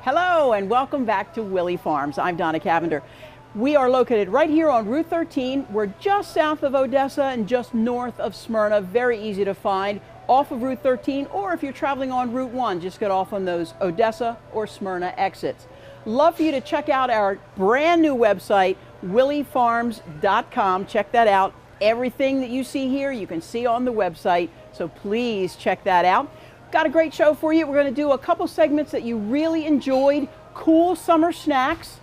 Hello and welcome back to Willey Farms. I'm Donna Cavender. We are located right here on Route 13. We're just south of Odessa and just north of Smyrna. Very easy to find off of Route 13, or if you're traveling on Route 1, just get off on those Odessa or Smyrna exits. Love for you to check out our brand new website, willeyfarms.com. Check that out. Everything that you see here, you can see on the website, so please check that out. Got a great show for you. We're going to do a couple segments that you really enjoyed, cool summer snacks.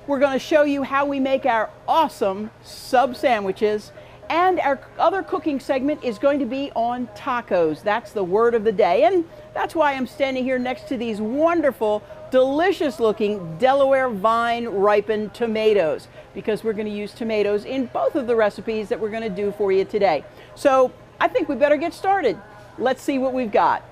We're going to show you how we make our awesome sub sandwiches. And our other cooking segment is going to be on tacos. That's the word of the day. And that's why I'm standing here next to these wonderful, delicious looking Delaware vine ripened tomatoes, because we're going to use tomatoes in both of the recipes that we're going to do for you today. So I think we better get started. Let's see what we've got.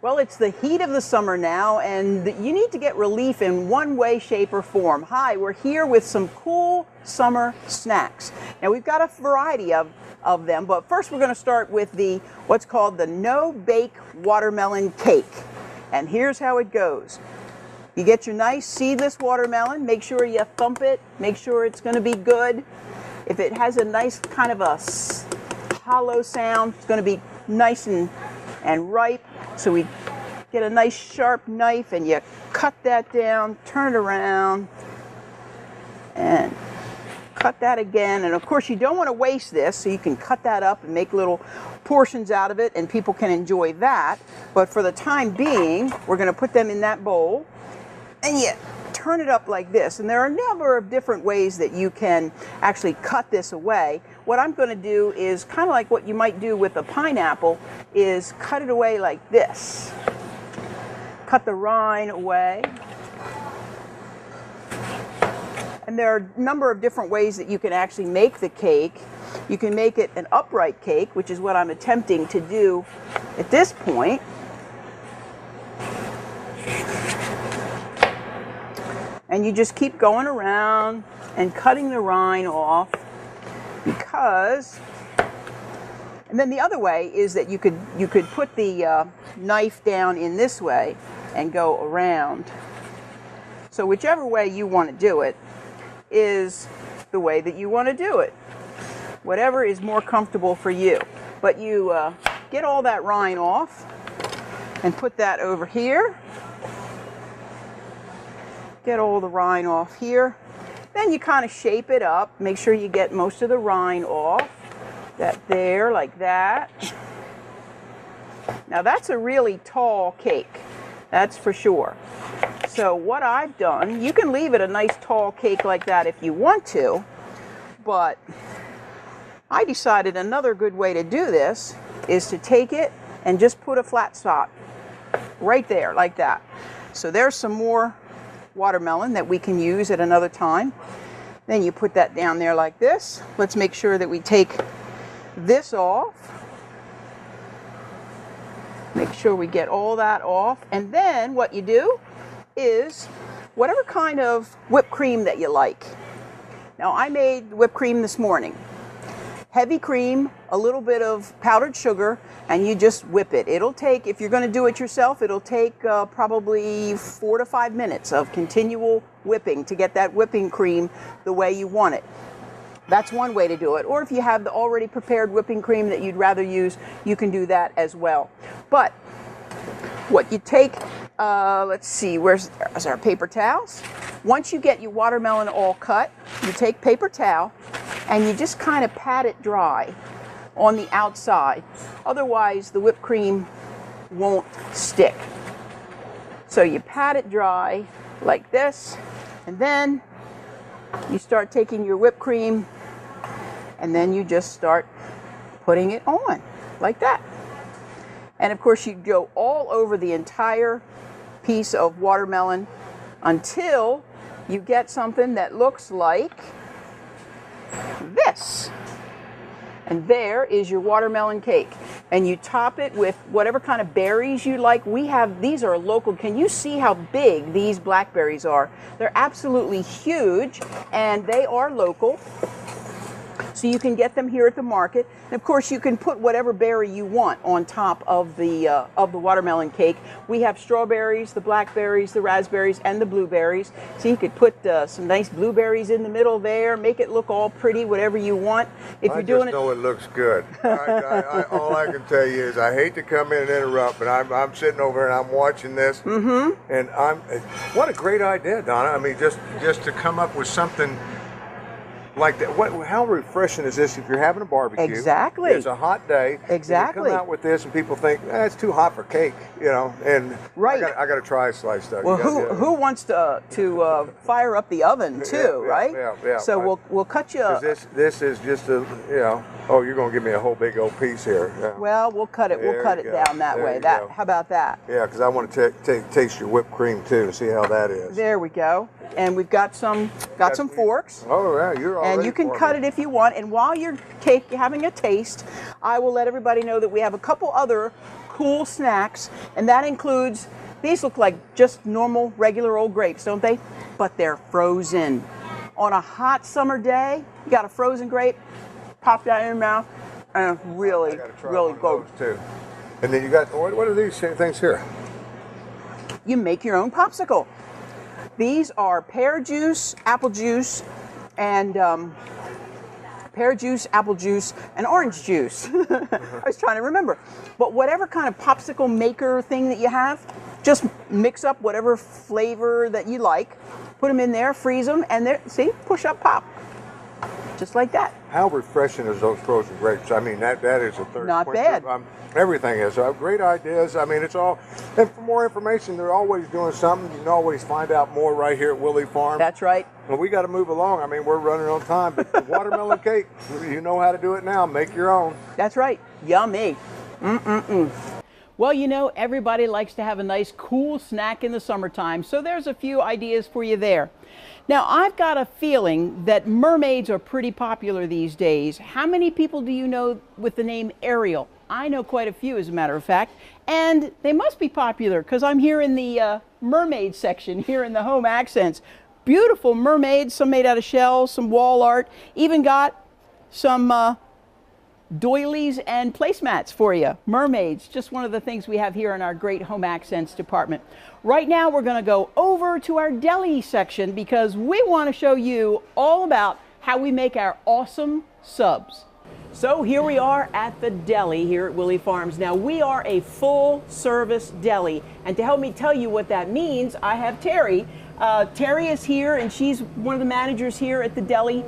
Well, it's the heat of the summer now, and you need to get relief in one way, shape, or form. Hi, we're here with some cool summer snacks. Now, we've got a variety of them, but first we're going to start with what's called the no-bake watermelon cake. And here's how it goes. You get your nice seedless watermelon, make sure you thump it, make sure it's going to be good. If it has a nice kind of a hollow sound, it's going to be nice and ripe. So we get a nice sharp knife and you cut that down, turn it around, and cut that again. And of course you don't want to waste this, so you can cut that up and make little portions out of it and people can enjoy that. But for the time being, we're going to put them in that bowl and you turn it up like this. And there are a number of different ways that you can actually cut this away. What I'm going to do is kind of like what you might do with a pineapple, is cut it away like this. Cut the rind away. And there are a number of different ways that you can actually make the cake. You can make it an upright cake, which is what I'm attempting to do at this point. And you just keep going around and cutting the rind off, because, and then the other way is that you could put the knife down in this way and go around. So whichever way you want to do it is the way that you want to do it. Whatever is more comfortable for you. But you get all that rind off and put that over here. Get all the rind off here. Then you kind of shape it up. Make sure you get most of the rind off. That there, like that. Now that's a really tall cake. That's for sure. So what I've done, you can leave it a nice tall cake like that if you want to, but I decided another good way to do this is to take it and just put a flat spot right there, like that. So there's some more watermelon that we can use at another time. Then you put that down there like this. Let's make sure that we take this off. Make sure we get all that off. And then what you do is whatever kind of whipped cream that you like. Now I made whipped cream this morning. Heavy cream, a little bit of powdered sugar, and you just whip it. It'll take, if you're going to do it yourself, it'll take probably 4 to 5 minutes of continual whipping to get that whipping cream the way you want it. That's one way to do it. Or if you have the already prepared whipping cream that you'd rather use, you can do that as well. But what you take, let's see, where's our paper towels? Once you get your watermelon all cut, you take paper towel and you just kind of pat it dry on the outside. Otherwise, the whipped cream won't stick. So you pat it dry like this, and then you start taking your whipped cream, and then you just start putting it on like that. And of course, you go all over the entire piece of watermelon until you get something that looks like this. And there is your watermelon cake. And you top it with whatever kind of berries you like. These are local. Can you see how big these blackberries are? They're absolutely huge, and they are local. So you can get them here at the market. And of course, you can put whatever berry you want on top of the watermelon cake. We have strawberries, the blackberries, the raspberries, and the blueberries. So you could put some nice blueberries in the middle there, make it look all pretty, whatever you want. If you're doing I just know it looks good. All I can tell you is I hate to come in and interrupt, but I'm sitting over and I'm watching this, and what a great idea, Donna. I mean, just to come up with something like that. How refreshing is this if you're having a barbecue? Exactly. It's a hot day. Exactly. And you come out with this, and people think it's too hot for cake, you know. And right. I got to try a slice though. Well, who wants to fire up the oven too, right? Yeah. So we'll cut you. This is just a Oh, you're gonna give me a whole big old piece here. Yeah. Well, we'll cut it. We'll cut it down that way. How about that? Yeah, because I want to taste your whipped cream too to see how that is. There we go. And we've got some forks. Oh yeah, you're all and you can cut it if you want. And while you're having a taste, I will let everybody know that we have a couple other cool snacks, and that includes, these look like just normal, regular old grapes, don't they? But they're frozen. On a hot summer day, you got a frozen grape, pop that in your mouth, and it's really good too. And then you got, what are these things here? You make your own popsicle. These are pear juice, apple juice, and orange juice. I was trying to remember. But whatever kind of popsicle maker thing that you have, just mix up whatever flavor that you like, put them in there, freeze them, and there, see, push up, pop. Just like that. How refreshing is those frozen grapes? I mean, that is a third. Not bad. Everything is. Great ideas. I mean, it's all. And for more information, they're always doing something. You can always find out more right here at Willey Farm. That's right. Well, we got to move along. I mean, we're running on time. But the watermelon cake, you know how to do it now. Make your own. That's right. Yummy. Well, you know, everybody likes to have a nice cool snack in the summertime, so there's a few ideas for you there. Now, I've got a feeling that mermaids are pretty popular these days. How many people do you know with the name Ariel? I know quite a few, as a matter of fact, and they must be popular because I'm here in the mermaid section, here in the home accents. Beautiful mermaids, some made out of shells, some wall art, even got some doilies and placemats for you. Mermaids, just one of the things we have here in our great home accents department. Right now we're going to go over to our deli section because we want to show you all about how we make our awesome subs. So here we are at the deli here at Willey Farms. Now we are a full service deli, and to help me tell you what that means, I have Terry. Terry is here and she's one of the managers here at the deli.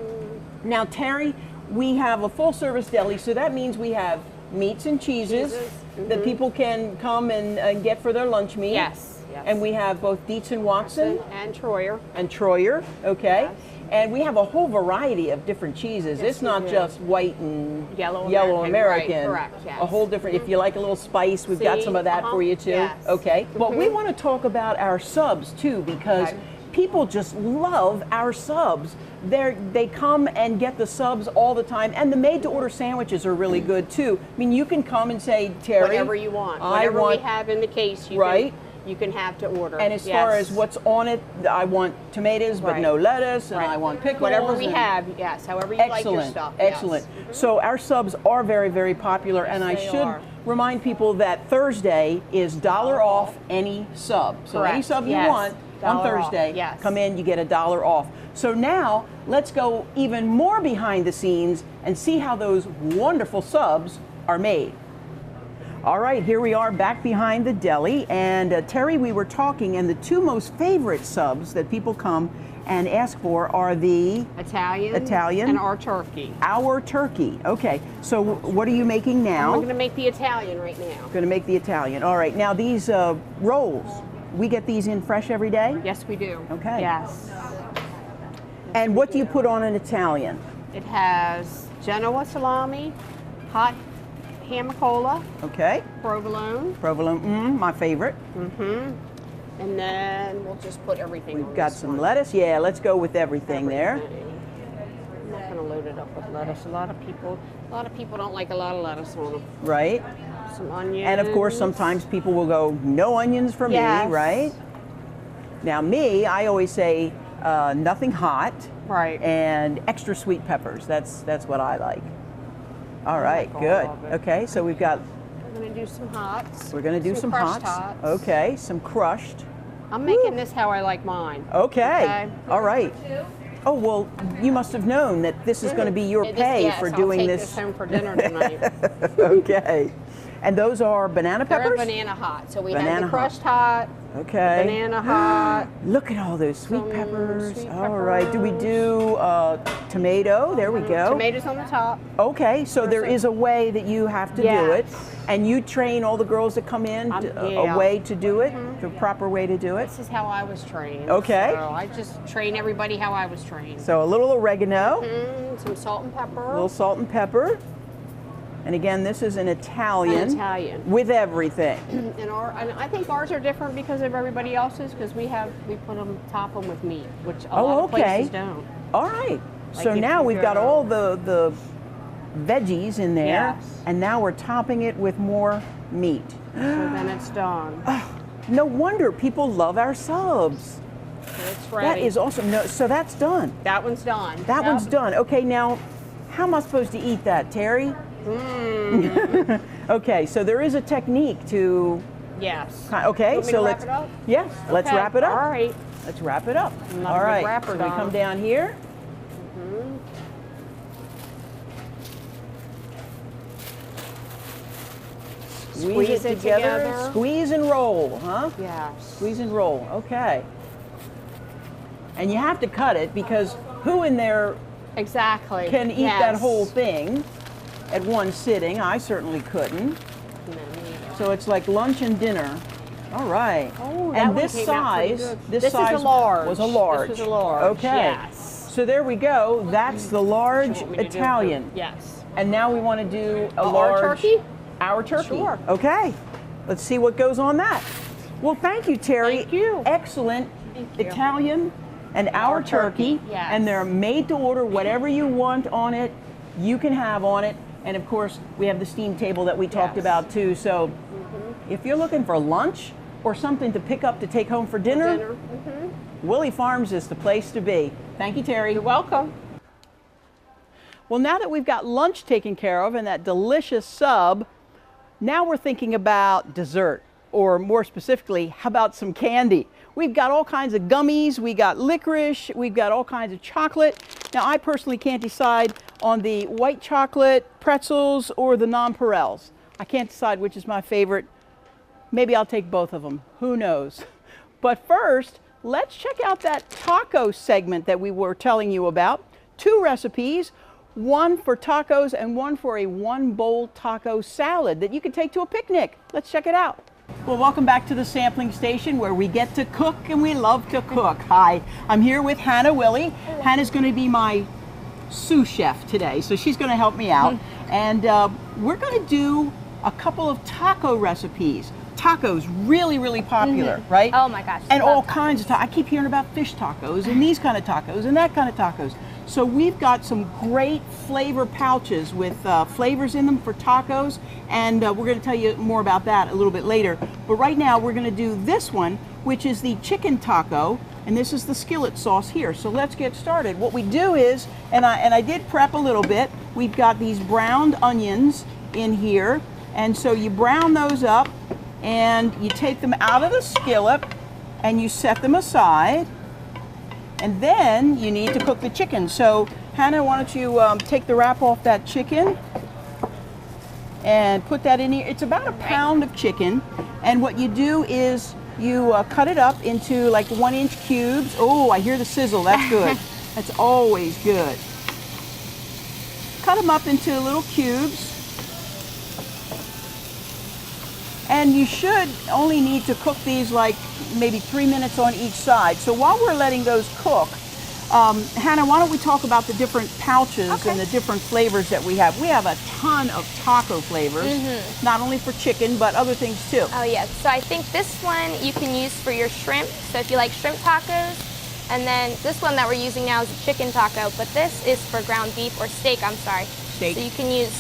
Now Terry, we have a full service deli, so that means we have meats and cheeses that people can come and get for their lunch meat. Yes. And we have both Dietz and Watson. And Troyer. And Troyer, okay. Yes. And we have a whole variety of different cheeses. Yes, it's not just white and yellow American. Right, correct, yes. A whole different, if you like a little spice, we've got some of that for you too. Yes. Okay. But we want to talk about our subs too, because people just love our subs. They come and get the subs all the time, and the made-to-order sandwiches are really good too. I mean, you can come and say, Terry, whatever you want, whatever we have in the case, you can have to order. And as far as what's on it, I want tomatoes, but no lettuce, and I want pickles. Whatever we have, however you like your stuff. Excellent. So our subs are very, very popular, and I should remind people that Thursday is $1 off any sub. So any sub you want on Thursday, come in, you get $1 off. So now let's go even more behind the scenes and see how those wonderful subs are made. All right, here we are back behind the deli, and Terry, we were talking, and the two most favorite subs that people come and ask for are the Italian and our turkey. Our turkey. Okay, so what are you making now? We're going to make the Italian right now. Going to make the Italian. All right, now these rolls, we get these in fresh every day? Yes, we do. Okay. Yes. And what do you put on an Italian? It has Genoa salami, hot Hamicola. Okay. Provolone. Provolone, my favorite. And then we'll just put everything on. We've got some lettuce. Yeah, let's go with everything there. I'm not going to load it up with lettuce. A lot of people don't like a lot of lettuce on them. Right. Some onions. And of course, sometimes people will go, no onions for me, right? Now me, I always say, nothing hot, Right. and extra sweet peppers. That's what I like. All right, all good. of it. Okay, so we've got, We're going to do some hots. we're going to do some crushed hots. Okay, some crushed. I'm making this how I like mine. Okay. All right. Oh, well, you must have known that this is going to be your pay Yes, for I'll doing take this. home for dinner tonight. Okay. And those are banana They're peppers? banana hot. So we Banana have the hot. crushed hot, Okay. banana hot. Look at all those sweet Some peppers. sweet All right. Do we peppers. do tomato? There we go. Tomatoes on the top. Okay, so there is a way that you have to do it, Yes. and you train all the girls that come in Yeah. a way to do it, the proper way to do it. This is how I was trained. Okay. So I just train everybody how I was trained. So a little oregano, Some salt and pepper. a little salt and pepper, and again, this is an Italian. An Italian. With everything. And I think ours are different because of everybody else's because we top them with meat, which a lot of places don't. All right. Like So if now you we've got go- all the veggies in there, Yes. and now we're topping it with more meat. So then it's done. No wonder people love our subs. So it's ready. That is awesome. No, so that's done. That one's done. That one's done. Okay, now, how am I supposed to eat that, Terry? Okay, so there is a technique to. Yes. Okay, Want me so to let's. wrap it up? Yes, let's Okay, wrap it up. All right. Let's wrap it up. I'm not a All big right. rapper, So we Donna. come down here. Squeeze it together. Squeeze and roll, huh? Yes. Squeeze and roll. Okay. And you have to cut it because who in there Exactly. can eat that Yes. whole thing at one sitting? I certainly couldn't. So it's like lunch and dinner. All right. Oh, that and one this came out pretty size, good. this This is a size large. was a large. This was a large, Okay. yes. So there we go. That's the large Want me to do it? Italian. Yes. And now we want to do a Our large turkey? Our turkey. Sure. Okay. Let's see what goes on that. Well, thank you, Terry. Thank you. Excellent Thank you. Italian and our turkey. Yes. And they're made to order. Whatever you want on it, you can have on it. And of course, we have the steam table that we talked Yes. about too. So if you're looking for lunch or something to pick up to take home for dinner, Willey Farms is the place to be. Thank you, Terry. You're welcome. Well, now that we've got lunch taken care of and that delicious sub, now we're thinking about dessert, or more specifically, how about some candy? We've got all kinds of gummies, we got licorice, we've got all kinds of chocolate. Now, I personally can't decide on the white chocolate pretzels or the nonpareils. I can't decide which is my favorite. Maybe I'll take both of them, who knows? But first, let's check out that taco segment that we were telling you about. 2 recipes. One for tacos and one for a 1-bowl taco salad that you can take to a picnic. Let's check it out. Well, welcome back to the sampling station where we get to cook and we love to cook. Hi, I'm here with Hannah Willey. Hannah's going to be my sous chef today, so she's going to help me out. And we're going to do a couple of taco recipes. Tacos, really, really popular, right? Oh my gosh. And love all kinds of tacos. I keep hearing about fish tacos and these kind of tacos and that kind of tacos. So we've got some great flavor pouches with flavors in them for tacos, and we're going to tell you more about that a little bit later. But right now we're going to do this one, which is the chicken taco, and this is the skillet sauce here. So let's get started. What we do is, and I did prep a little bit, we've got these browned onions in here, and so you brown those up, and you take them out of the skillet, and you set them aside. And then you need to cook the chicken. So Hannah, why don't you take the wrap off that chicken and put that in here. It's about a pound of chicken. And what you do is you cut it up into like 1-inch cubes. Oh, I hear the sizzle, that's good. That's always good. Cut them up into little cubes. And you should only need to cook these like maybe 3 minutes on each side. So while we're letting those cook, Hannah, why don't we talk about the different pouches and the different flavors that we have. We have a ton of taco flavors, not only for chicken, but other things too. Oh yes, so I think this one you can use for your shrimp, so if you like shrimp tacos, and then this one that we're using now is a chicken taco, but this is for ground beef, or steak, I'm sorry. Steak. So you can use,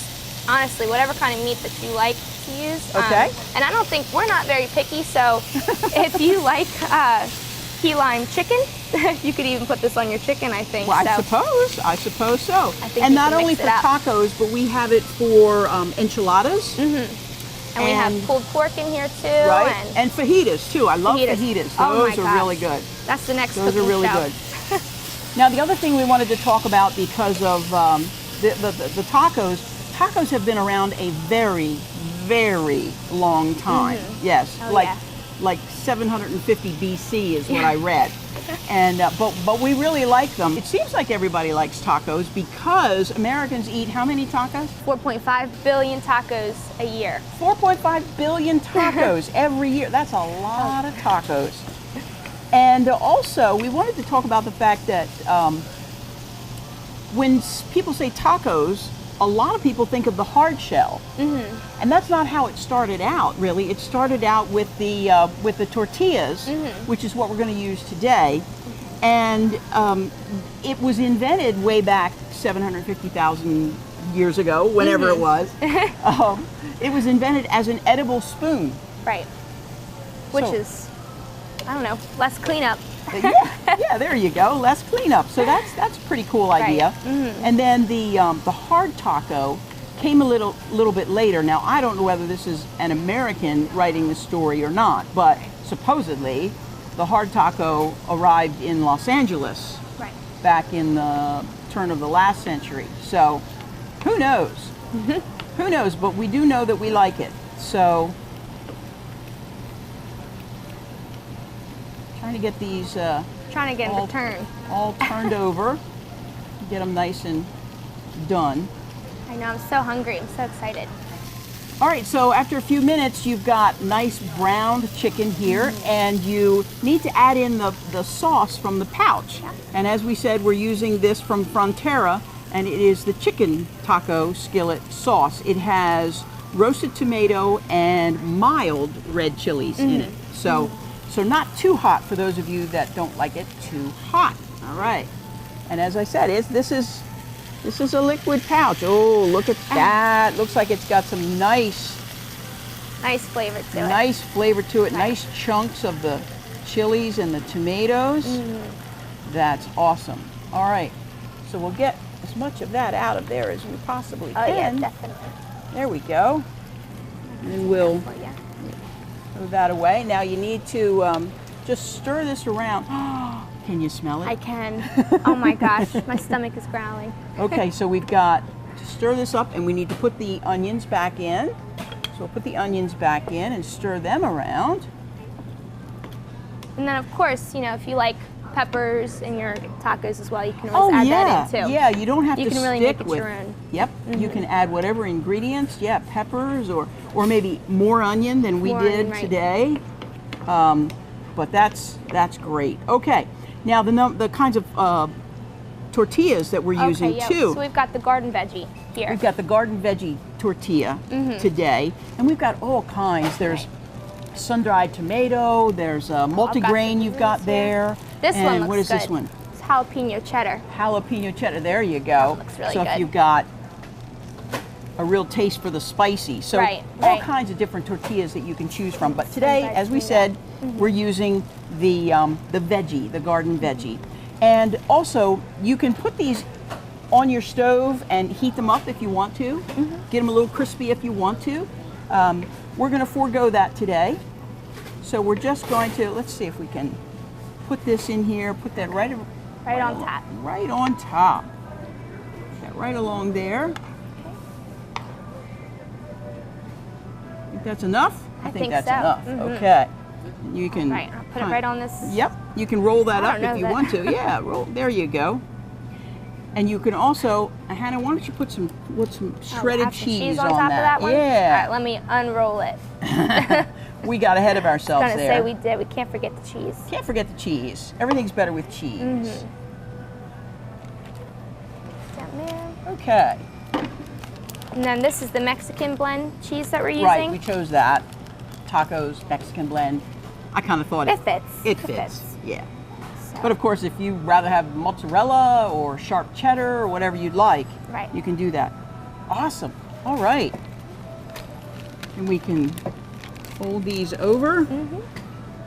honestly, whatever kind of meat that you like to use. Okay. And I don't think, we're not very picky, so if you like key lime chicken. You could even put this on your chicken, I think. Well, so. I suppose so. I think and you not can only mix for it up. tacos, but we have it for enchiladas. And we have pulled pork in here too. Right, and fajitas too. I love Fajitas. fajitas. Oh Those my are really gosh. good. That's the next Those are cooking really show. good. Now, the other thing we wanted to talk about because of the tacos, tacos have been around a very, very long time. Yes, Oh, like yeah. like 750 BC is what I read. And but we really like them. It seems like everybody likes tacos because Americans eat how many tacos? 4.5 billion tacos a year. 4.5 billion tacos every year. That's a lot of tacos. And also, we wanted to talk about the fact that when people say tacos, a lot of people think of the hard shell, and that's not how it started out. Really, it started out with the tortillas, which is what we're going to use today, and it was invented way back 750,000 years ago, whenever it was. It was invented as an edible spoon. Right. Which So- is, I don't know, less cleanup. yeah, there you go. Less cleanup. So that's a pretty cool idea. And then the hard taco came a little bit later. Now I don't know whether this is an American writing the story or not, but supposedly the hard taco arrived in Los Angeles Right. back in the turn of the last century. So who knows? Who knows? But we do know that we like it. So. Trying to get these Trying to get them to turn. all turned over, get them nice and done. I know, I'm so hungry. I'm so excited. All right, so after a few minutes, you've got nice browned chicken here, and you need to add in the sauce from the pouch. And as we said, we're using this from Frontera, and it is the chicken taco skillet sauce. It has roasted tomato and mild red chilies in it. So not too hot for those of you that don't like it too hot. All right. And as I said, this is a liquid pouch. Oh, look at that. Looks like it's got some nice Nice flavor to it. nice flavor to it. Right. Nice chunks of the chilies and the tomatoes. That's awesome. All right. So we'll get as much of that out of there as we possibly Oh yeah, can. definitely. There we go. And we'll Oh, yeah. throw that away. Now you need to just stir this around. Can you smell it? I can. Oh my gosh, my stomach is growling. Okay, so we've got to stir this up, and we need to put the onions back in. So we'll put the onions back in and stir them around. And then of course, you know, if you like peppers in your tacos as well, you can always add that in too. Yeah, you don't have You to can really stick make it with. your own. Yep, you can add whatever ingredients. Yeah, peppers or maybe more onion than we More did onion, right. today. But that's great. Okay, now the kinds of tortillas that we're using Okay, yeah. too. So we've got the garden veggie here. We've got the garden veggie tortilla today, and we've got all kinds. There's sun-dried tomato. There's multigrain you've got there. This and one looks what is this good. one? It's jalapeno cheddar. Jalapeno cheddar. There you go. looks really so if good. you've got a real taste for the spicy, so Right, all right. kinds of different tortillas that you can choose from. But today, Sun-dried as we tomato. said, we're using the veggie, the garden veggie, and also you can put these on your stove and heat them up if you want to. Get them a little crispy if you want to. We're going to forego that today. So we're just going to, let's see if we can put this in here, put that right on top. Right on top. That right along there. Think that's enough? I think think that's so. enough. Mhm. Okay. You can Right, I'll put it right on this. Yep. You can roll that I up don't know if you that. want to. Yeah, roll. There you go. And you can also, Hannah, why don't you put some shredded Have some cheese on top of that one? Yeah. All right, let me unroll it. We got ahead of I ourselves was gonna there. say we did. We can't forget the cheese. Can't forget the cheese. Everything's better with cheese. Down there. Okay. And then this is the Mexican blend cheese that we're using. Right, we chose that. Tacos, Mexican blend. I kind of thought It fits. It fits. Yeah. So, But of course, if you rather have mozzarella or sharp cheddar or whatever you'd like, Right. you can do that. Awesome. All right. And we can fold these over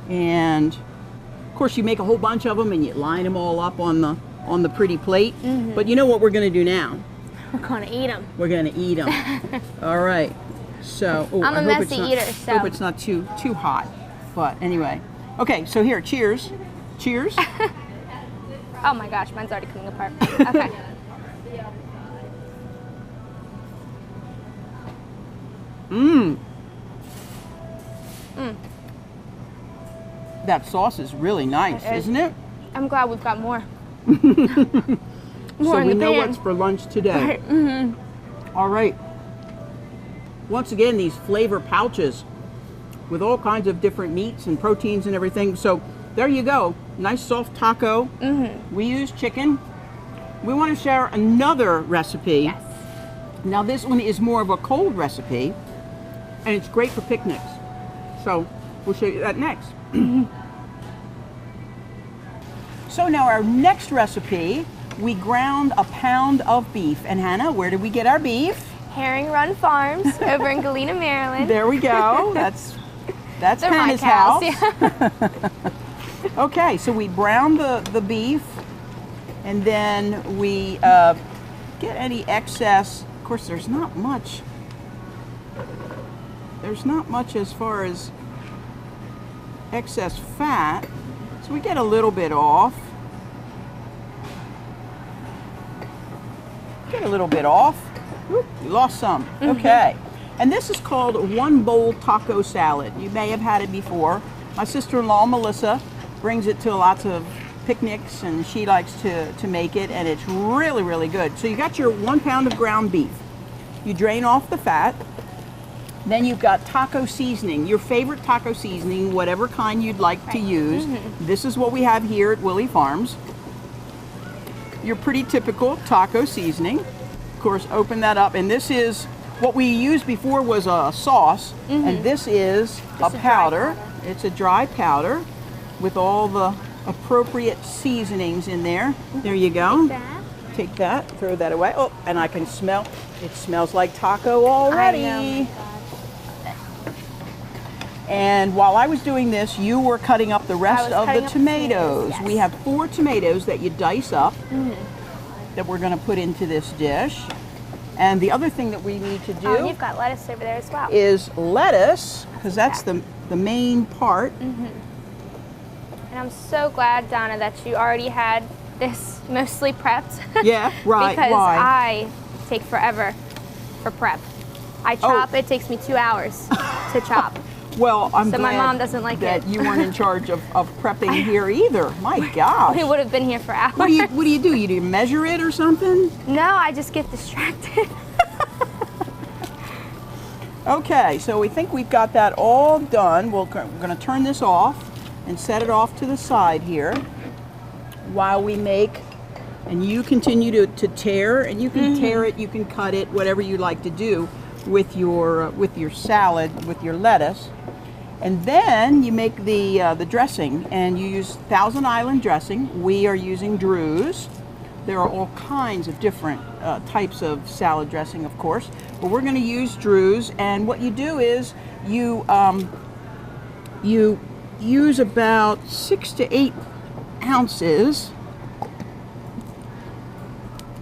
and Of course, you make a whole bunch of them and you line them all up on the pretty plate. But you know what we're going to do now? We're gonna eat them. We're going to eat them. All right. So, oh, I'm a I hope messy it's not, eater, so. hope it's not too hot. But anyway. Okay, so here, cheers. Cheers. Oh my gosh, mine's already coming apart. Okay. That sauce is really nice, It is. isn't it? I'm glad we've got more. So in we the know pan. what's for lunch today. Right. All right. Once again, these flavor pouches with all kinds of different meats and proteins and everything. So there you go. Nice soft taco. We use chicken. We want to share another recipe. Yes. Now this one is more of a cold recipe, and it's great for picnics. So we'll show you that next. So now our next recipe, we ground a pound of beef. And Hannah, where did we get our beef? Herring Run Farms over in Galena, Maryland. There we go. That's They're my Hannah's cows, house. yeah. Okay, so we brown the beef, and then we get any excess. Of course, there's not much. There's not much as far as excess fat, so we get a little bit off. Get a little bit off. Oop, we lost some. Okay. And this is called one bowl taco salad. You may have had it before. My sister-in-law, Melissa, brings it to lots of picnics, and she likes to make it, and it's really, really good. So you got your 1 pound of ground beef. You drain off the fat. Then you've got taco seasoning, your favorite taco seasoning, whatever kind you'd like to use. This is what we have here at Willey Farms. Your pretty typical taco seasoning. Of course, open that up, and this is what we used before was a sauce, and this is a a dry powder. powder. It's a dry powder with all the appropriate seasonings in there. There you go. Take that, throw that away. Oh, and I can smell, it smells like taco already. I know. And while I was doing this, you were cutting up the rest was of cutting the up the tomatoes. tomatoes, yes. We have 4 tomatoes that you dice up that we're going to put into this dish. And the other thing that we need to do Oh, you've got lettuce over there as well. is lettuce, because that's the main part. And I'm so glad, Donna, that you already had this mostly prepped. Yeah, right. Because Why? I take forever for prep. I chop, it takes me 2 hours to chop. Well, I'm So glad my mom doesn't like that it. you weren't in charge of prepping here either. My gosh. We would have been here for hours. What do you do? You do measure it or something? No, I just get distracted. Okay, so we think we've got that all done. We're going to turn this off and set it off to the side here while we make, and you continue to tear, and you can tear it, you can cut it, whatever you like to do with your salad, with your lettuce. And then you make the dressing, and you use Thousand Island dressing. We are using Drew's. There are all kinds of different types of salad dressing, of course, but we're going to use Drew's. And what you do is you use about 6 to 8 ounces,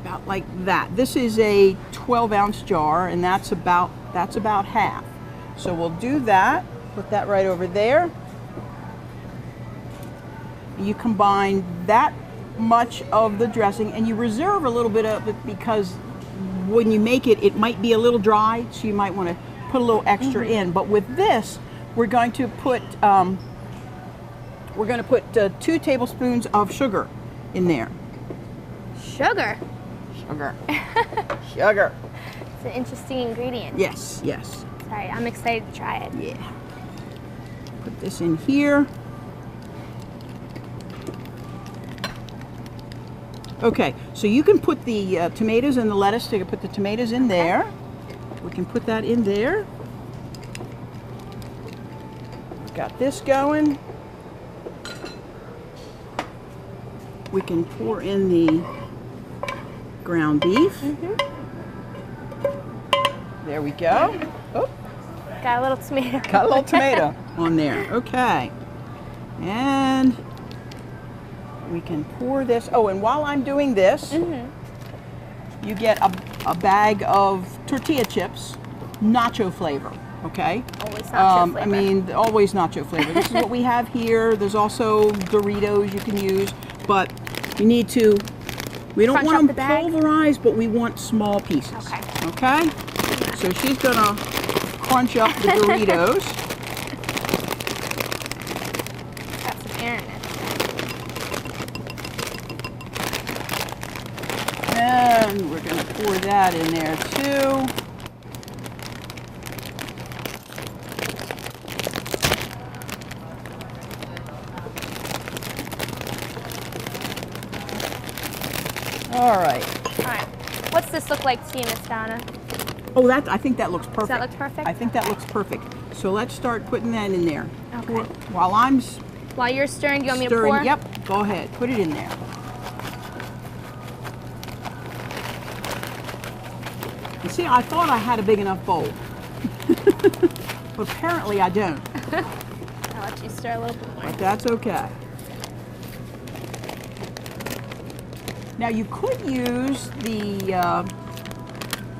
about like that. This is a 12-ounce jar, and that's about half. So we'll do that. Put that right over there. You combine that much of the dressing, and you reserve a little bit of it because when you make it, it might be a little dry, so you might want to put a little extra in. But with this, we're going to put 2 tablespoons of sugar in there. Sugar. Sugar. Sugar. It's an interesting ingredient. Yes, yes. Sorry, I'm excited to try it. Yeah. Put this in here. Okay, so you can put the tomatoes and the lettuce. So you can put the tomatoes in there. We can put that in there. Got this going. We can pour in the ground beef. There we go. Oh, Got a little tomato. got a little tomato on there. Okay. And we can pour this. Oh, and while I'm doing this, you get a bag of tortilla chips, nacho flavor, okay? Always nacho flavor. I mean, always nacho flavor. This is what we have here. There's also Doritos you can use, but you need to, we don't Crunch want up them the bag? pulverized, but we want small pieces. Okay. Okay? So she's gonna crunch up the Doritos. Got some air in it. And we're gonna pour that in there too. All right. All right. What's this look like to you, Miss Donna? Oh, I think that looks perfect. Does that look perfect? I think that looks perfect. So let's start putting that in there. Okay. While I'm While you're stirring, do you want me to stirring, pour? yep, go ahead, put it in there. You see, I thought I had a big enough bowl. But apparently I don't. I'll let you stir a little bit more. But that's okay. Now you could use the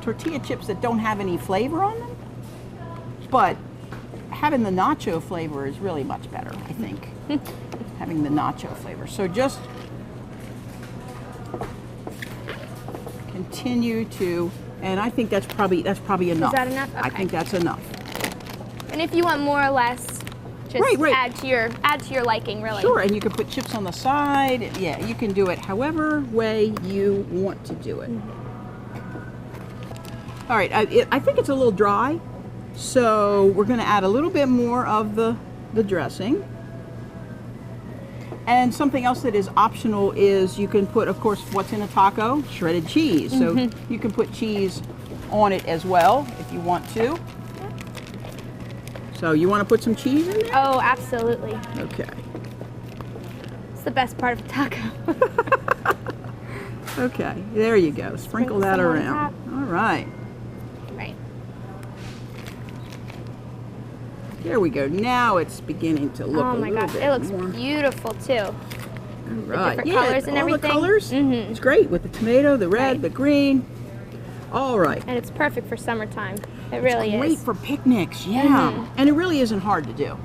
tortilla chips that don't have any flavor on them, but having the nacho flavor is really much better, I think. Having the nacho flavor. So just continue to, and I think that's probably enough. Is that enough? I Okay. think that's enough. And if you want more or less, just Right. add to your liking, really. Sure, and you can put chips on the side. Yeah, you can do it however way you want to do it. All right, I think it's a little dry, so we're going to add a little bit more of the dressing. And something else that is optional is you can put, of course, what's in a taco? Shredded cheese. So you can put cheese on it as well if you want to. So you want to put some cheese in there? Oh, absolutely. Okay. It's the best part of a taco. Okay, there you go. Sprinkle that some on around. top. All right. Right. There we go. Now it's beginning to look Oh a my little gosh, bit it looks more. beautiful too. All right. different colors and all everything. the colors. It's great with the tomato, the red, Right. the green. All right. And it's perfect for summertime. It really Great is. for picnics. Yeah. And it really isn't hard to do.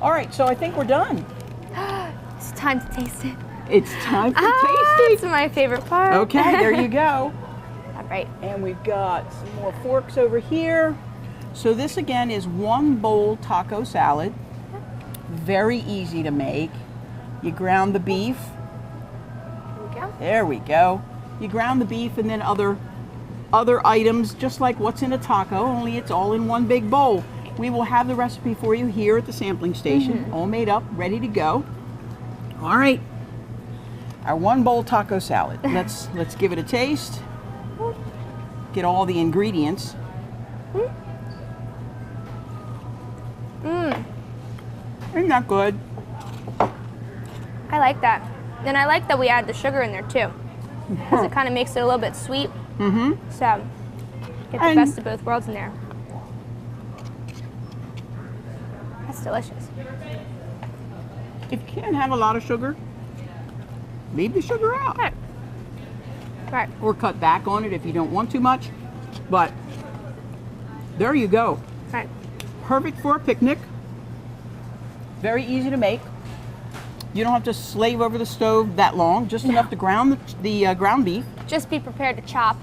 All right. So I think we're done. It's time to taste it. It's time for It's tasting. my favorite part. Okay. There you go. All right. And we've got some more forks over here. So this again is one bowl taco salad. Very easy to make. You ground the beef. Here we go. There we go. You ground the beef and then other items just like what's in a taco, only it's all in one big bowl. We will have the recipe for you here at the sampling station, all made up, ready to go. All right. Our one bowl taco salad. Let's give it a taste. Get all the ingredients. Isn't that good? I like that. And I like that we add the sugar in there too. Because it kind of makes it a little bit sweet. So, get the And- best of both worlds in there. That's delicious. If you can't have a lot of sugar, leave the sugar out. Right. Right. Or cut back on it if you don't want too much. But there you go. Right. Perfect for a picnic. Very easy to make. You don't have to slave over the stove that long, just enough to ground the ground beef. Just be prepared to chop.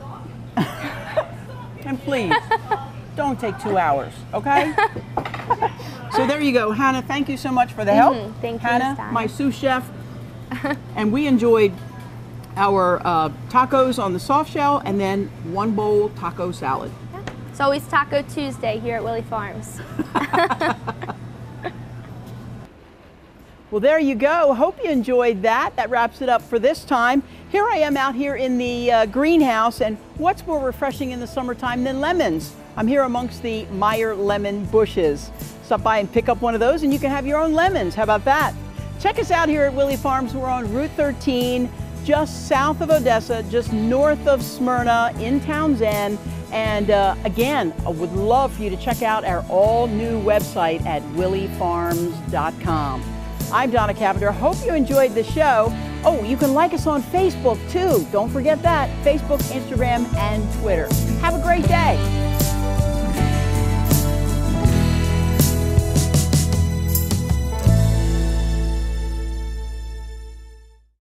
And please, don't take 2 hours, okay? So there you go. Hannah, thank you so much for the help. Thank you, Hannah, Miss Donna. my sous chef. And we enjoyed our tacos on the soft shell and then one bowl taco salad. It's always Taco Tuesday here at Willey Farms. Well, there you go. Hope you enjoyed that. That wraps it up for this time. Here I am out here in the greenhouse, and what's more refreshing in the summertime than lemons? I'm here amongst the Meyer lemon bushes. Stop by and pick up one of those and you can have your own lemons. How about that? Check us out here at Willey Farms. We're on Route 13, just south of Odessa, just north of Smyrna in Townsend. And again, I would love for you to check out our all new website at willeyfarms.com. I'm Donna Cavender. Hope you enjoyed the show. Oh, you can like us on Facebook too. Don't forget that. Facebook, Instagram, and Twitter. Have a great day.